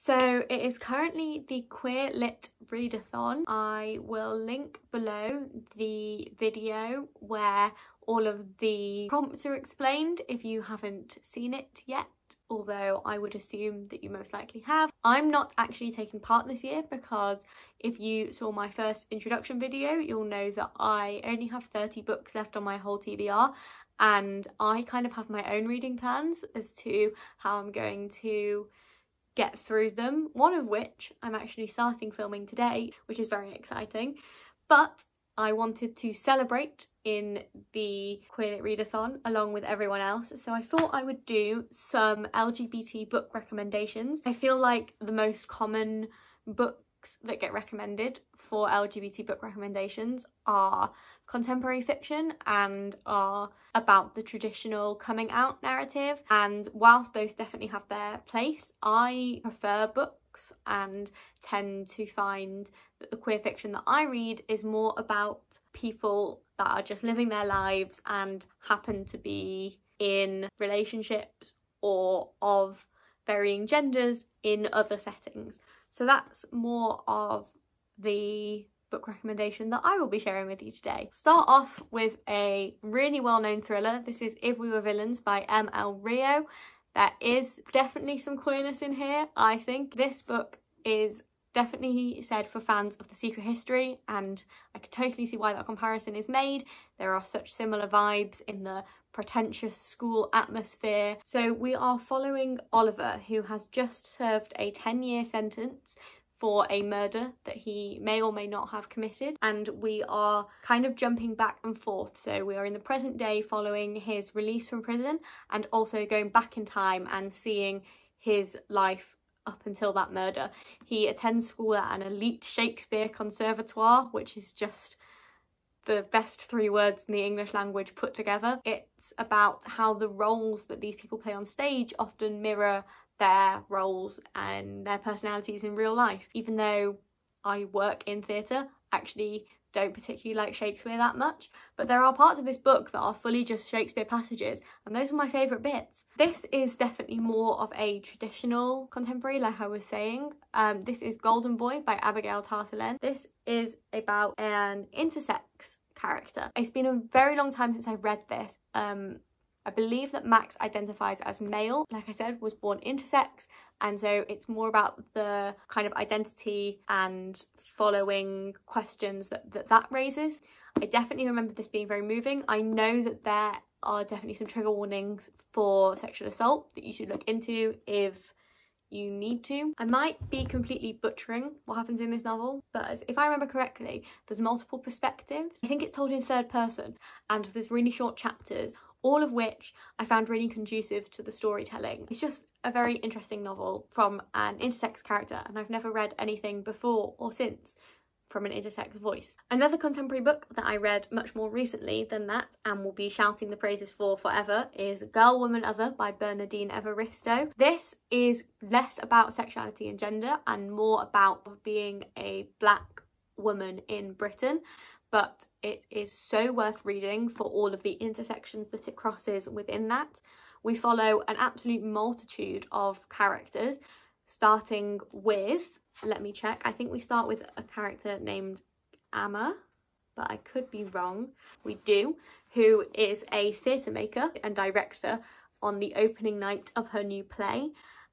So it is currently the queerlit readathon. I will link below the video where all of the prompts are explained if you haven't seen it yet, although I would assume that you most likely have. I'm not actually taking part this year because if you saw my first introduction video, you'll know that I only have 30 books left on my whole TBR, and I kind of have my own reading plans as to how I'm going to get through them, one of which I'm actually starting filming today, which is very exciting. But I wanted to celebrate in the queerlit readathon along with everyone else, so I thought I would do some LGBT book recommendations. I feel like the most common books that get recommended for LGBT book recommendations are contemporary fiction and are about the traditional coming out narrative, and whilst those definitely have their place, I prefer books and tend to find that the queer fiction that I read is more about people that are just living their lives and happen to be in relationships or of varying genders in other settings. So that's more of the book recommendation that I will be sharing with you today. Start off with a really well-known thriller. This is If We Were Villains by M.L. Rio. There is definitely some queerness in here, I think. This book is definitely said for fans of The Secret History, and I can totally see why that comparison is made. There are such similar vibes in the pretentious school atmosphere. So we are following Oliver, who has just served a 10-year sentence for a murder that he may or may not have committed, and we are kind of jumping back and forth. So we are in the present day following his release from prison and also going back in time and seeing his life up until that murder. He attends school at an elite Shakespeare conservatoire, which is just the best 3 words in the English language put together. It's about how the roles that these people play on stage often mirror their roles and their personalities in real life. Even though I work in theatre, actually don't particularly like Shakespeare that much, but there are parts of this book that are fully just Shakespeare passages, and those are my favourite bits. This is definitely more of a traditional contemporary, like I was saying. This is Golden Boy by Abigail Tartalen. This is about an intersex character. It's been a very long time since I've read this. I believe that Max identifies as male, like I said, was born intersex, and so it's more about the kind of identity and following questions that raises. I definitely remember this being very moving. I know that there are definitely some trigger warnings for sexual assault that you should look into if you need to. I might be completely butchering what happens in this novel, but if I remember correctly, there's multiple perspectives. I think it's told in third person, and there's really short chapters, all of which I found really conducive to the storytelling. It's just a very interesting novel from an intersex character, and I've never read anything before or since from an intersex voice. Another contemporary book that I read much more recently than that and will be shouting the praises for forever is Girl, Woman, Other by Bernardine Evaristo. This is less about sexuality and gender and more about being a black woman in Britain, but it is so worth reading for all of the intersections that it crosses within that. We follow an absolute multitude of characters, starting with, let me check, I think we start with a character named Amma, but I could be wrong. We do, who is a theatre maker and director on the opening night of her new play,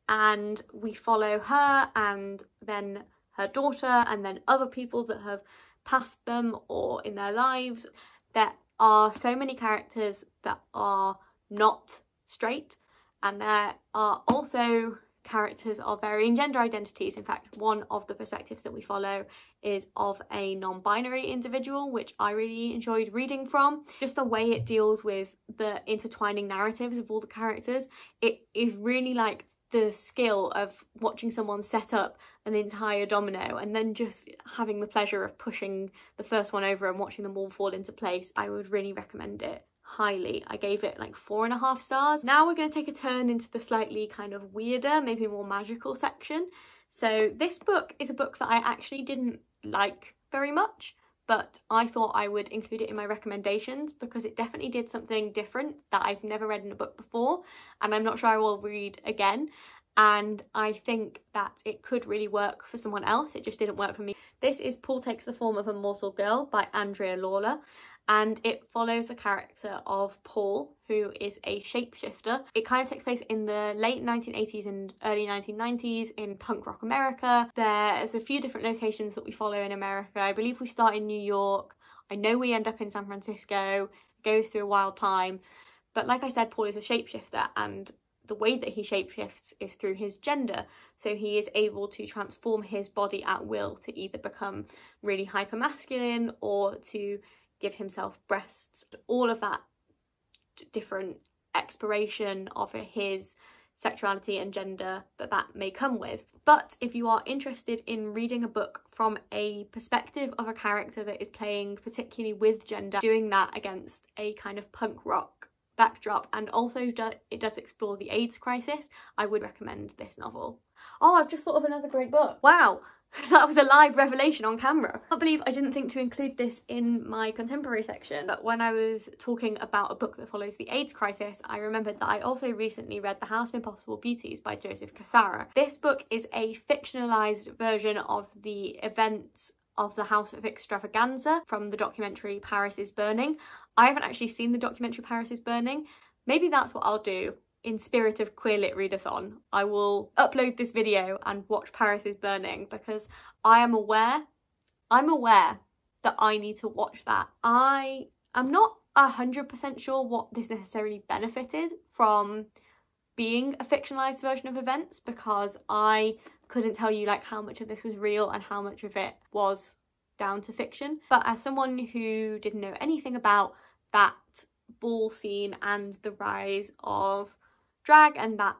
and we follow her and then her daughter and then other people that have past them or in their lives. There are so many characters that are not straight, and there are also characters of varying gender identities. In fact, one of the perspectives that we follow is of a non-binary individual, which I really enjoyed reading from. Just the way it deals with the intertwining narratives of all the characters, it is really like the skill of watching someone set up an entire domino and then just having the pleasure of pushing the first one over and watching them all fall into place. I would really recommend it highly. I gave it like 4.5 stars. Now we're going to take a turn into the slightly kind of weirder, maybe more magical section. So this book is a book that I actually didn't like very much, but I thought I would include it in my recommendations because it definitely did something different that I've never read in a book before, and I'm not sure I will read again. and I think that it could really work for someone else. It just didn't work for me. This is Paul Takes the Form of a Mortal Girl by Andrea Lawler, and it follows the character of Paul, who is a shapeshifter. It kind of takes place in the late 1980s and early 1990s in punk rock America. There's a few different locations that we follow in America. I believe we start in New York. I know we end up in San Francisco. It goes through a wild time. But like I said, Paul is a shapeshifter, and the way that he shapeshifts is through his gender. So he is able to transform his body at will to either become really hypermasculine or to give himself breasts. All of that different exploration of his sexuality and gender that may come with. But if you are interested in reading a book from a perspective of a character that is playing particularly with gender, doing that against a kind of punk rock backdrop, and also it does explore the AIDS crisis, I would recommend this novel. Oh, I've just thought of another great book. Wow, that was a live revelation on camera. I can't believe I didn't think to include this in my contemporary section, but when I was talking about a book that follows the AIDS crisis, I remembered that I also recently read The House of Impossible Beauties by Kisara. This book is a fictionalised version of the events of the House of Extravaganza from the documentary Paris is Burning. I haven't actually seen the documentary Paris is Burning. Maybe that's what I'll do. In spirit of queerlit readathon, I will upload this video and watch Paris is Burning, because I'm aware that I need to watch that. I am not 100% sure what this necessarily benefited from being a fictionalized version of events, because I couldn't tell you like how much of this was real and how much of it was down to fiction. But as someone who didn't know anything about that ball scene and the rise of drag and that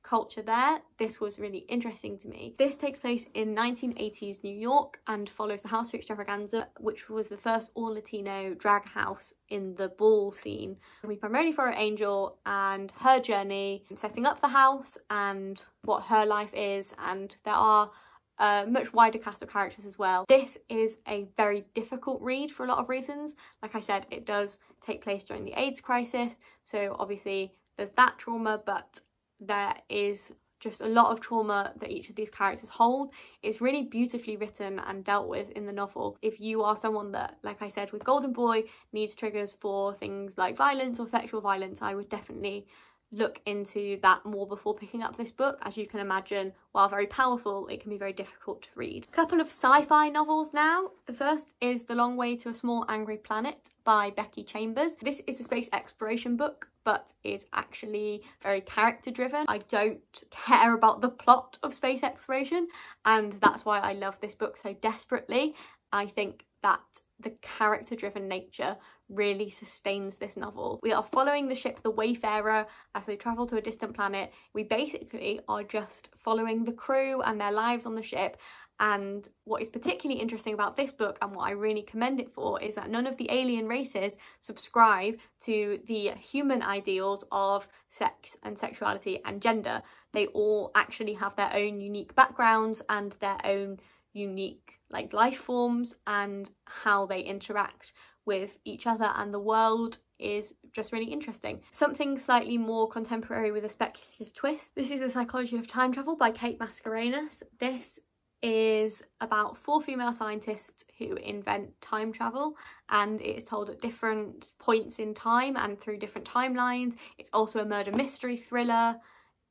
culture there, this was really interesting to me. This takes place in 1980s New York and follows the House of Extravaganza, which was the first all-Latino drag house in the ball scene. We primarily follow Angel and her journey setting up the house and what her life is, and there are a much wider cast of characters as well. This is a very difficult read for a lot of reasons. Like I said, it does take place during the AIDS crisis, so obviously there's that trauma, but there is just a lot of trauma that each of these characters hold. It's really beautifully written and dealt with in the novel. If you are someone that, like I said with Golden Boy, needs triggers for things like violence or sexual violence, I would definitely look into that more before picking up this book. As you can imagine, while very powerful, it can be very difficult to read. A couple of sci-fi novels now. The first is The Long Way to a Small Angry Planet by Becky Chambers. This is a space exploration book, but is actually very character driven. I don't care about the plot of space exploration, and that's why I love this book so desperately. I think that the character driven nature really sustains this novel. We are following the ship the Wayfarer as they travel to a distant planet. We basically are just following the crew and their lives on the ship. And what is particularly interesting about this book, and what I really commend it for, is that none of the alien races subscribe to the human ideals of sex and sexuality and gender. They all actually have their own unique backgrounds and their own unique like life forms, and how they interact with each other and the world is just really interesting. Something slightly more contemporary with a speculative twist. This is The Psychology of Time Travel by Kate Mascarenhas. This is about 4 female scientists who invent time travel, and it is told at different points in time and through different timelines. It's also a murder mystery thriller.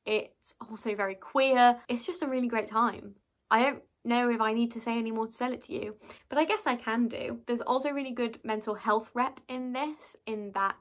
It's also very queer. It's just a really great time. I don't know if I need to say any more to sell it to you, but I guess I can do. There's also really good mental health rep in this, in that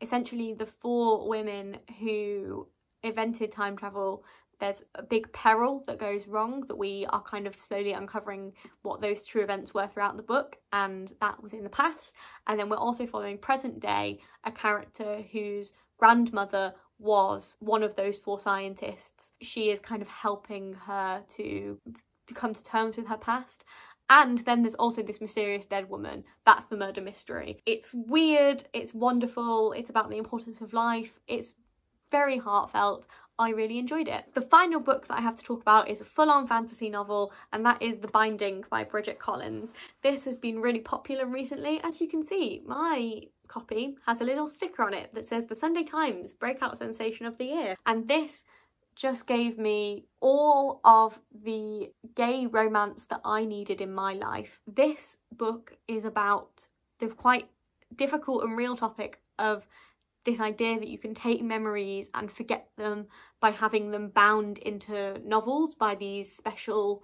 essentially the 4 women who invented time travel, there's a big peril that goes wrong that we are kind of slowly uncovering what those true events were throughout the book, and that was in the past. And then we're also following present day, a character whose grandmother was one of those 4 scientists. She is kind of helping her to come to terms with her past. And then there's also this mysterious dead woman. That's the murder mystery. It's weird, it's wonderful, it's about the importance of life, it's very heartfelt. I really enjoyed it. The final book that I have to talk about is a full-on fantasy novel, and that is The Binding by Bridget Collins. This has been really popular recently. As you can see, my copy has a little sticker on it that says the Sunday Times Breakout Sensation of the Year, and this just gave me all of the gay romance that I needed in my life. This book is about the quite difficult and real topic of this idea that you can take memories and forget them by having them bound into novels by these special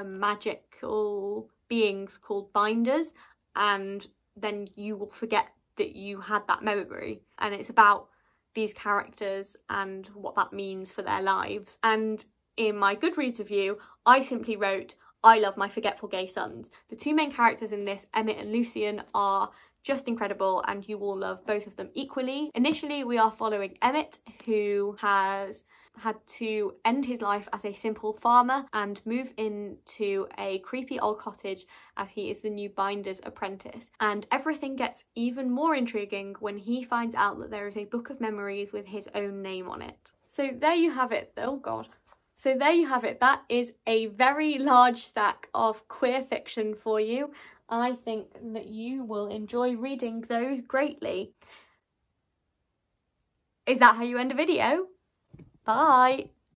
magical beings called binders, and then you will forget that you had that memory. And it's about these characters and what that means for their lives. And in my Goodreads review, I simply wrote, I love my forgetful gay sons. The two main characters in this, Emmett and Lucian, are just incredible, and you will love both of them equally. Initially, we are following Emmett, who has had to end his life as a simple farmer and move into a creepy old cottage as he is the new binder's apprentice. And everything gets even more intriguing when he finds out that there is a book of memories with his own name on it. So there you have it. Oh god. So there you have it. That is a very large stack of queer fiction for you. I think that you will enjoy reading those greatly. Is that how you end a video? Bye!